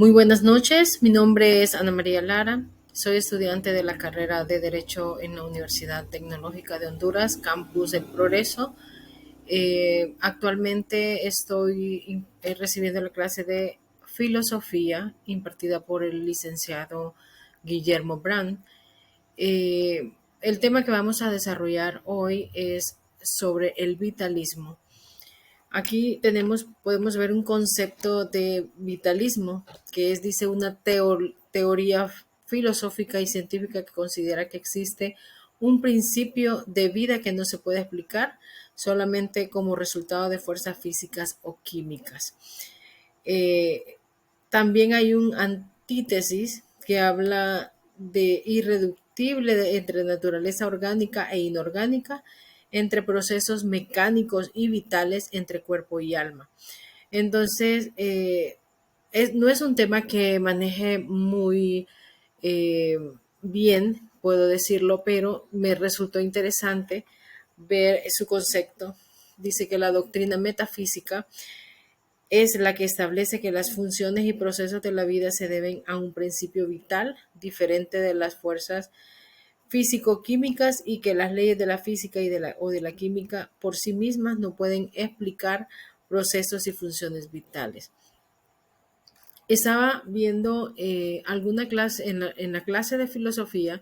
Muy buenas noches, mi nombre es Ana María Lara, soy estudiante de la carrera de Derecho en la Universidad Tecnológica de Honduras, Campus El Progreso. Actualmente estoy recibiendo la clase de filosofía impartida por el licenciado Guillermo Brand. El tema que vamos a desarrollar hoy es sobre el vitalismo. Aquí podemos ver un concepto de vitalismo, que es, dice, una teoría filosófica y científica que considera que existe un principio de vida que no se puede explicar solamente como resultado de fuerzas físicas o químicas. Eh, También hay un antítesis que habla de irreductible entre naturaleza orgánica e inorgánica, entre procesos mecánicos y vitales entre cuerpo y alma. Entonces, no es un tema que maneje muy eh, bien, puedo decirlo, pero me resultó interesante ver su concepto. Dice que la doctrina metafísica es la que establece que las funciones y procesos de la vida se deben a un principio vital diferente de las fuerzas físico-químicas y que las leyes de la física o de la química por sí mismas no pueden explicar procesos y funciones vitales. Estaba viendo alguna clase en la clase de filosofía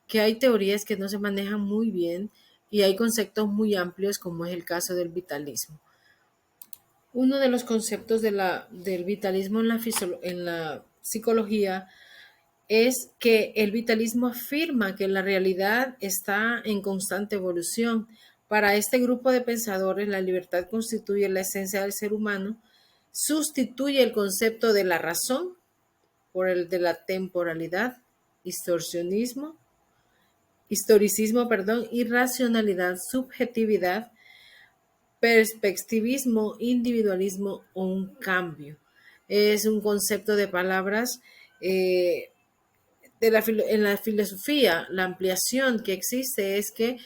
que hay teorías que no se manejan muy bien y hay conceptos muy amplios como es el caso del vitalismo. Uno de los conceptos del vitalismo en la psicología es que el vitalismo afirma que la realidad está en constante evolución. Para este grupo de pensadores, la libertad constituye la esencia del ser humano, sustituye el concepto de la razón por el de la temporalidad, distorsionismo, historicismo, perdón, irracionalidad, subjetividad, perspectivismo, individualismo o un cambio. Es un concepto de palabras eh, en la filosofía. La ampliación que existe es que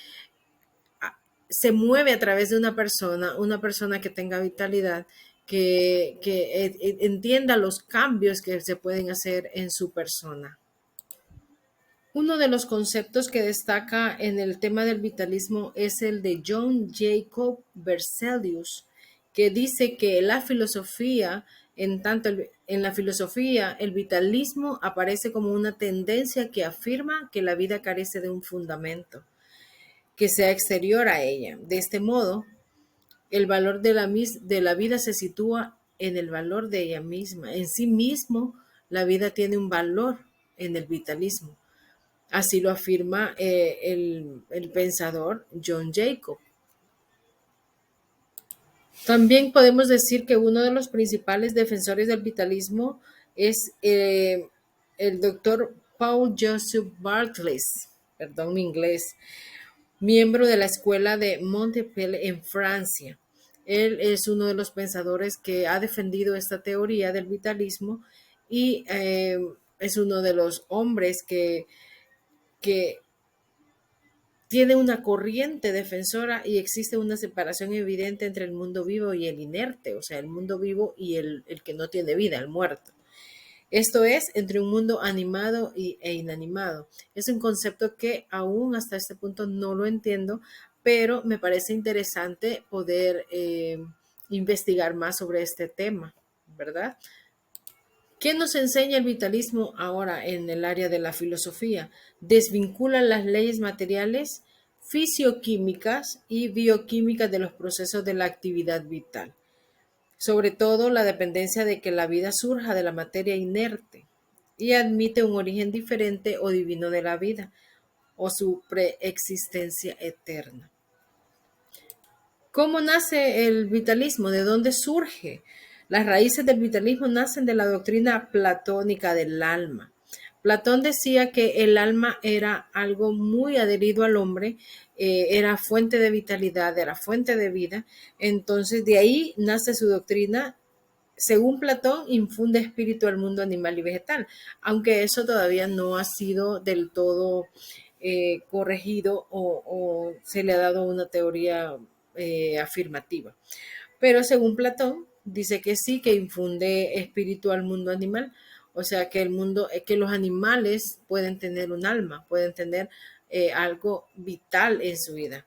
se mueve a través de una persona que tenga vitalidad, que entienda los cambios que se pueden hacer en su persona. Uno de los conceptos que destaca en el tema del vitalismo es el de John Jacob Berzelius, que dice que la filosofía, en la filosofía, el vitalismo aparece como una tendencia que afirma que la vida carece de un fundamento, que sea exterior a ella. De este modo, el valor de la vida se sitúa en el valor de ella misma. En sí mismo, la vida tiene un valor en el vitalismo. Así lo afirma el pensador John Jacob. También podemos decir que uno de los principales defensores del vitalismo es el doctor Paul Joseph Barthes, perdón mi inglés, miembro de la escuela de Montpellier en Francia. Él es uno de los pensadores que ha defendido esta teoría del vitalismo y es uno de los hombres que tiene una corriente defensora y existe una separación evidente entre el mundo vivo y el inerte, o sea, el mundo vivo y el que no tiene vida, el muerto. Esto es, entre un mundo animado e inanimado. Es un concepto que aún hasta este punto no lo entiendo, pero me parece interesante poder investigar más sobre este tema, ¿verdad? ¿Qué nos enseña el vitalismo ahora en el área de la filosofía? Desvincula las leyes materiales, fisioquímicas y bioquímicas de los procesos de la actividad vital. Sobre todo la dependencia de que la vida surja de la materia inerte y admite un origen diferente o divino de la vida o su preexistencia eterna. ¿Cómo nace el vitalismo? ¿De dónde surge? Las raíces del vitalismo nacen de la doctrina platónica del alma. Platón decía que el alma era algo muy adherido al hombre, era fuente de vitalidad, era fuente de vida. Entonces de ahí nace su doctrina. Según Platón, infunde espíritu al mundo animal y vegetal, aunque eso todavía no ha sido del todo corregido o se le ha dado una teoría afirmativa. Pero según Platón, dice que sí, que infunde espíritu al mundo animal. O sea, que el mundo, que los animales pueden tener un alma, pueden tener algo vital en su vida.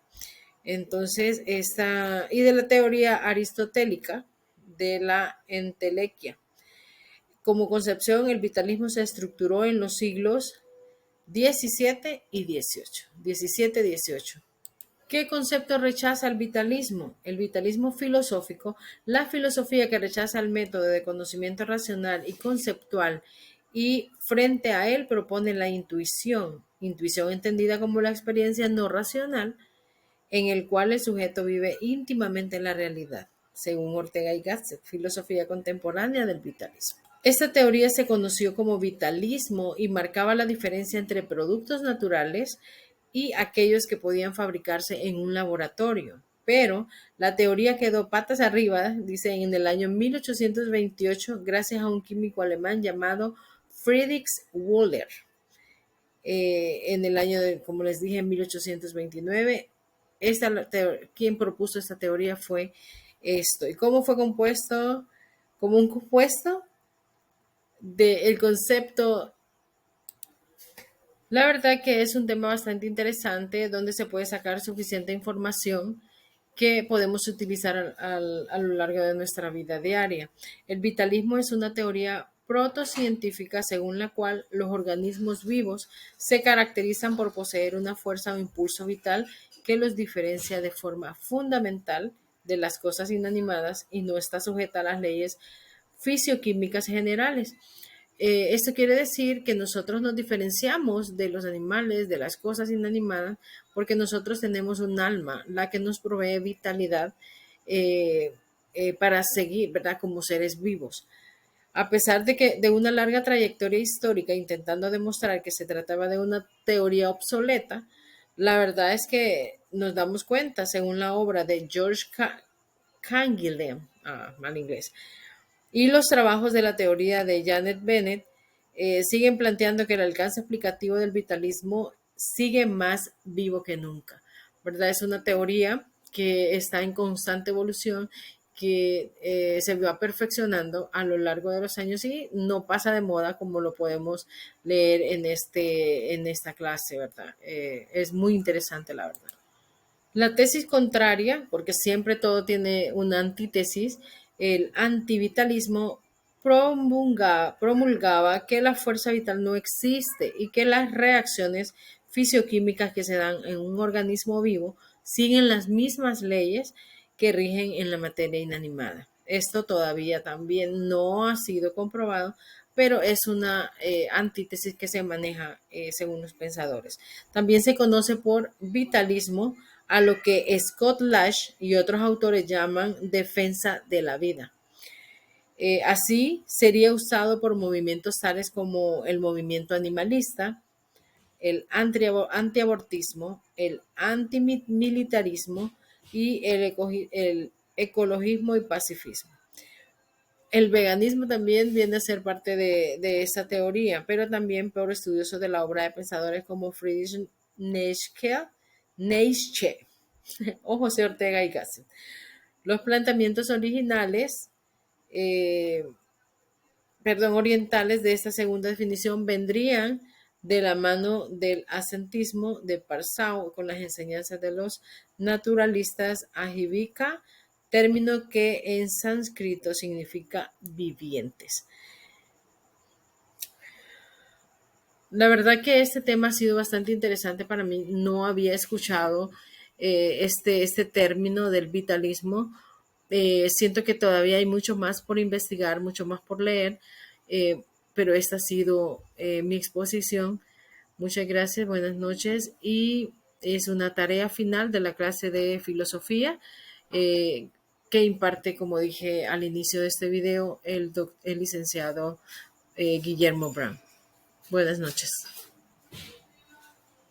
Entonces, y de la teoría aristotélica de la entelequia. Como concepción, el vitalismo se estructuró en los siglos XVII y XVIII. 17-18. ¿Qué concepto rechaza el vitalismo? El vitalismo filosófico, la filosofía que rechaza el método de conocimiento racional y conceptual y frente a él propone la intuición, intuición entendida como la experiencia no racional en el cual el sujeto vive íntimamente en la realidad, según Ortega y Gasset, filosofía contemporánea del vitalismo. Esta teoría se conoció como vitalismo y marcaba la diferencia entre productos naturales y aquellos que podían fabricarse en un laboratorio. Pero la teoría quedó patas arriba, dice, en el año 1828, gracias a un químico alemán llamado Friedrich Wöhler. En el año, como les dije, en 1829, quien propuso esta teoría fue esto. ¿Y cómo fue compuesto? Como un compuesto del concepto. La verdad que es un tema bastante interesante donde se puede sacar suficiente información que podemos utilizar a lo largo de nuestra vida diaria. El vitalismo es una teoría protocientífica según la cual los organismos vivos se caracterizan por poseer una fuerza o impulso vital que los diferencia de forma fundamental de las cosas inanimadas y no está sujeta a las leyes fisioquímicas generales. Esto quiere decir que nosotros nos diferenciamos de los animales, de las cosas inanimadas, porque nosotros tenemos un alma, la que nos provee vitalidad para seguir, ¿verdad? Como seres vivos. A pesar de que de una larga trayectoria histórica intentando demostrar que se trataba de una teoría obsoleta, la verdad es que nos damos cuenta, según la obra de George Canguilhem, mal inglés, y los trabajos de la teoría de Janet Bennett siguen planteando que el alcance explicativo del vitalismo sigue más vivo que nunca, ¿verdad? Es una teoría que está en constante evolución, que se va perfeccionando a lo largo de los años y no pasa de moda como lo podemos leer en esta clase, ¿verdad? Es muy interesante, la verdad. La tesis contraria, porque siempre todo tiene una antítesis, el antivitalismo promulgaba que la fuerza vital no existe y que las reacciones fisioquímicas que se dan en un organismo vivo siguen las mismas leyes que rigen en la materia inanimada. Esto todavía también no ha sido comprobado, pero es una antítesis que se maneja según los pensadores. También se conoce por vitalismo a lo que Scott Lash y otros autores llaman defensa de la vida. Así sería usado por movimientos tales como el movimiento animalista, el antiabortismo, el antimilitarismo y el ecologismo y pacifismo. El veganismo también viene a ser parte de esa teoría, pero también por estudiosos de la obra de pensadores como Friedrich Nietzsche o José Ortega y Gasset. Los planteamientos eh, orientales de esta segunda definición vendrían de la mano del ascetismo de Parsau con las enseñanzas de los naturalistas ajivika, término que en sánscrito significa vivientes. La verdad que este tema ha sido bastante interesante para mí. No había escuchado este término del vitalismo. Siento que todavía hay mucho más por investigar, mucho más por leer, eh, pero esta ha sido mi exposición. Muchas gracias, buenas noches y es una tarea final de la clase de filosofía eh, que imparte, como dije al inicio de este video, el licenciado Guillermo Brown. Buenas noches.